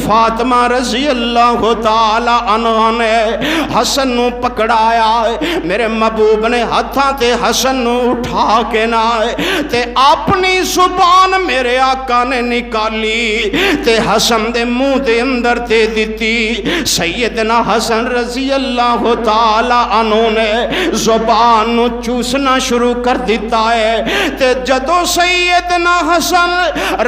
فاطمہ رضی اللہ تعالی عنہ نے حسن نو پکڑایا، میرے محبوب نے ہتھاں تے حسن نو اٹھا کے نہ تے اپنی زبان میرے آقا نے نکالی تے حسن دے منہ دے اندر تے دیتی۔ سیدنا حسن رضی اللہ تعالی عنہ نے زبان نو چوسنا شروع کر دیتا ہے تے جدو سیدنا حسن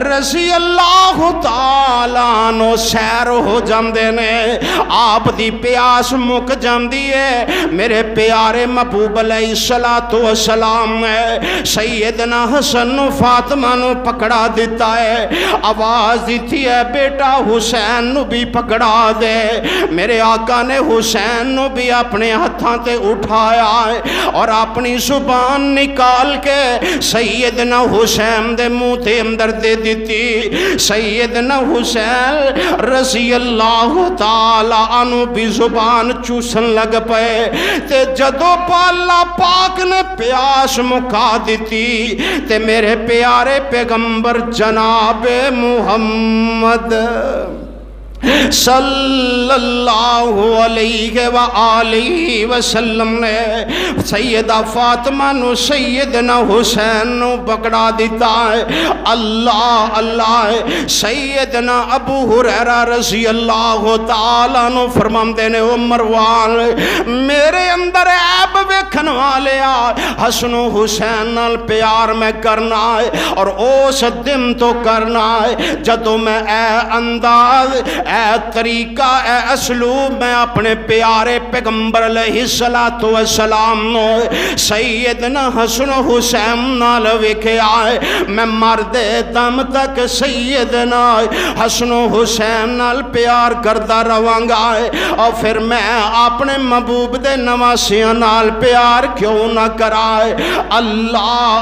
رضی اللہ تعالی عنہ سیر ہو جاندے نے، آپ دی پیاس مک جاندی ہے، میرے پیارے محبوب علیہ السلام نے سیدنا حسن نو فاطمہ نو پکڑا دیتا ہے، آواز دیتی ہے بیٹا حسین نو بھی پکڑا دے۔ میرے آقا نے حسین نو بھی اپنے ہتھاں تے اٹھایا ہے اور اپنی زبان نکال کے سیدنا حسین دے منہ تے اندر دے دیتی۔ سیدنا حسین رضی اللہ تعالی عنہ بھی زبان چوسن لگ پے تے جدو اللہ پاک نے پیاس مکا دیتی تے میرے پیارے پیغمبر جناب محمد صلی اللہ علیہ وآلہ وسلم نے سیدہ فاطمہ نو سیدنا حسین نو پکڑا دیتا ہے۔ اللہ اللہ سیدنا ابو ہریرہ رضی اللہ تعالیٰ نو فرماندے نے او مروان میرے اندر عیب ویکھن والے حسن و حسین نال پیار میں کرنا ہے اور اس دن تو کرنا ہے جدو میں اے انداز اے طریقہ اے اسلوب میں اپنے پیارے پیغمبر علیہ السلام نو سیدنا حسن و حسین نال ویکھے آئے، میں مرد دم تک سیدنا حسن و حسین نال پیار کرتا رہانگا اور پھر میں اپنے محبوب دے نواسیاں نال پیار کیوں نہ کرائے۔ اللہ